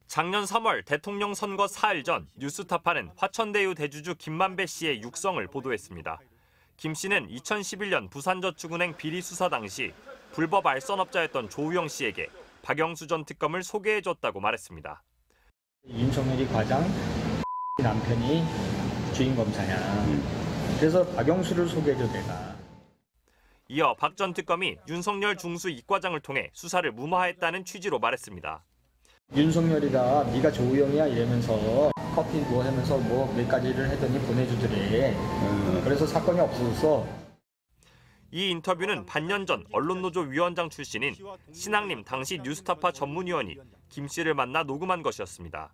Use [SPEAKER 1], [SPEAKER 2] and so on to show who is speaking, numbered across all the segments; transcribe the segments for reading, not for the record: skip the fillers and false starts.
[SPEAKER 1] 작년 3월 대통령 선거 사흘 전 뉴스타파는 화천대유 대주주 김만배 씨의 육성을 보도했습니다. 김 씨는 2011년 부산저축은행 비리 수사 당시 불법 알선업자였던 조우영 씨에게 박영수 전 특검을 소개해줬다고 말했습니다.
[SPEAKER 2] 윤석열이 과장, 남편이 주임 검사냐. 그래서 박영수를 소개해줘 내가.
[SPEAKER 1] 이어 박 전 특검이 윤석열 중수 이과장을 통해 수사를 무마했다는 취지로 말했습니다.
[SPEAKER 2] 윤석열이가 네가 조우영이야 이러면서 커피 뭐 하면서 뭐 몇 가지를 하더니 보내주더래. 그래서 사건이 없어졌어.
[SPEAKER 1] 이 인터뷰는 반년 전 언론노조 위원장 출신인 신앙님 당시 뉴스타파 전문위원이 김 씨를 만나 녹음한 것이었습니다.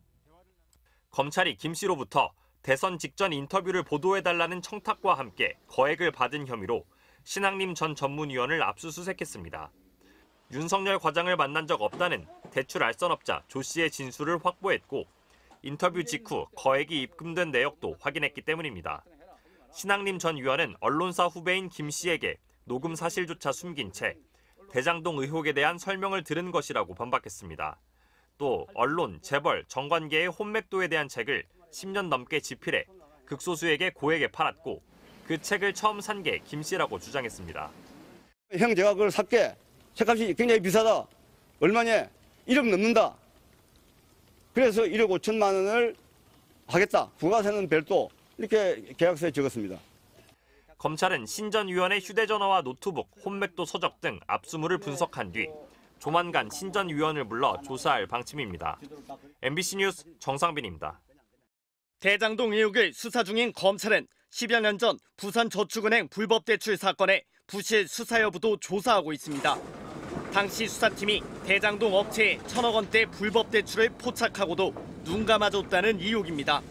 [SPEAKER 1] 검찰이 김 씨로부터 대선 직전 인터뷰를 보도해달라는 청탁과 함께 거액을 받은 혐의로 신앙님 전 전문위원을 압수수색했습니다. 윤석열 과장을 만난 적 없다는 대출 알선업자 조 씨의 진술을 확보했고 인터뷰 직후 거액이 입금된 내역도 확인했기 때문입니다. 신앙님 전 위원은 언론사 후배인 김 씨에게 녹음 사실조차 숨긴 채 대장동 의혹에 대한 설명을 들은 것이라고 반박했습니다. 또 언론, 재벌, 정관계의 혼맥도에 대한 책을 10년 넘게 집필해 극소수에게 고액에 팔았고 그 책을 처음 산 게 김 씨라고 주장했습니다.
[SPEAKER 3] 형 제가 그걸 샀게. 책값이 굉장히 비싸다. 얼마냐? 1억 넘는다. 그래서 1억 5천만 원을 하겠다. 부가세는 별도. 이렇게 계약서에 적었습니다.
[SPEAKER 1] 검찰은 신 전 위원의 휴대전화와 노트북, 혼맥도 서적 등 압수물을 분석한 뒤 조만간 신 전 위원을 불러 조사할 방침입니다. MBC 뉴스 정상빈입니다.
[SPEAKER 4] 대장동 의혹을 수사 중인 검찰은 10여 년 전 부산저축은행 불법 대출 사건의 부실 수사 여부도 조사하고 있습니다. 당시 수사팀이 대장동 업체에 1,000억 원대 불법 대출을 포착하고도 눈 감아줬다는 의혹입니다.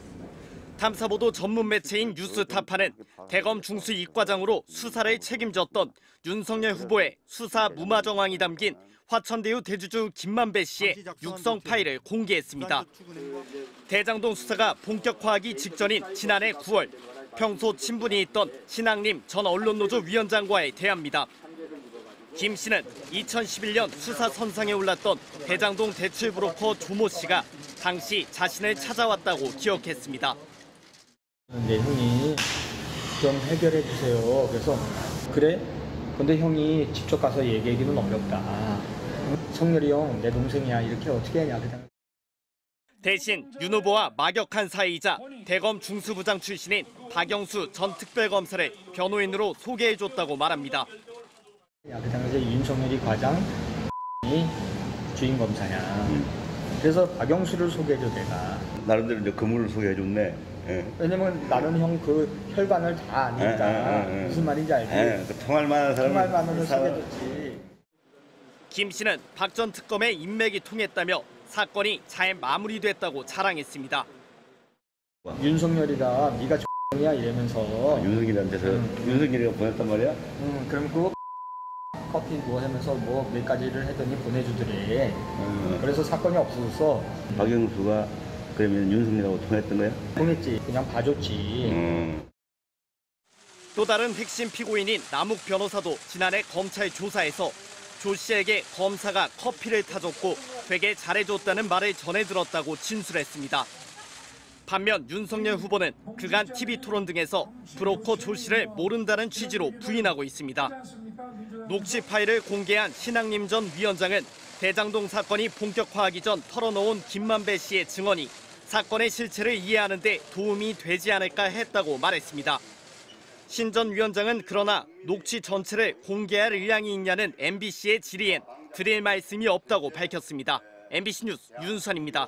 [SPEAKER 4] 탐사보도 전문 매체인 뉴스타파는 대검 중수 이과장으로 수사를 책임졌던 윤석열 후보의 수사 무마 정황이 담긴 화천대유 대주주 김만배 씨의 육성 파일을 공개했습니다. 대장동 수사가 본격화하기 직전인 지난해 9월 평소 친분이 있던 신앙님 전 언론노조 위원장과의 대화입니다. 김 씨는 2011년 수사 선상에 올랐던 대장동 대출 브로커 조모 씨가 당시 자신을 찾아왔다고 기억했습니다.
[SPEAKER 2] 내 형이 좀 해결해 주세요. 그래서 그래? 근데 형이 직접 가서 얘기하기는 어렵다. 성렬이 형 내 동생이야. 이렇게 어떻게 하냐. 그냥.
[SPEAKER 4] 대신 윤 후보와 막역한 사이이자 대검 중수부장 출신인 박영수 전 특별검사를 변호인으로 소개해줬다고 말합니다.
[SPEAKER 2] 그 당시에 윤석열이 과장, 주임 검사냐. 그래서 박영수를 소개해줘 내가.
[SPEAKER 3] 나름대로 이제 그물을 소개해줬네. 예.
[SPEAKER 2] 왜냐면 나는 형 그 혈관을 다 아니까 무슨 말인지 알지?
[SPEAKER 3] 통할 만한 사람을
[SPEAKER 2] 통할 만한 소개해줬지.
[SPEAKER 4] 김 씨는 박 전 특검의 인맥이 통했다며 사건이 잘 마무리됐다고 자랑했습니다.
[SPEAKER 2] 윤석열이가 네가 X이야 이러면서
[SPEAKER 3] 윤석열한테서 윤석열이가 보냈단 말이야?
[SPEAKER 2] 그럼 그 커피 뭐 하면서 뭐 몇 가지를 하더니 보내주더래. 그래서 사건이 없어졌어.
[SPEAKER 3] 박영수가 그러면 윤석열하고 통했던 거야?
[SPEAKER 2] 통했지. 그냥 봐줬지.
[SPEAKER 4] 또 다른 핵심 피고인인 남욱 변호사도 지난해 검찰 조사에서 조 씨에게 검사가 커피를 타줬고 되게 잘해줬다는 말을 전해 들었다고 진술했습니다. 반면 윤석열 후보는 그간 TV 토론 등에서 브로커 조 씨를 모른다는 취지로 부인하고 있습니다. 녹취 파일을 공개한 신앙님 전 위원장은 대장동 사건이 본격화하기 전 털어놓은 김만배 씨의 증언이 사건의 실체를 이해하는 데 도움이 되지 않을까 했다고 말했습니다. 신 전 위원장은 그러나 녹취 전체를 공개할 의향이 있냐는 MBC의 질의엔 드릴 말씀이 없다고 밝혔습니다. MBC 뉴스 윤수환입니다.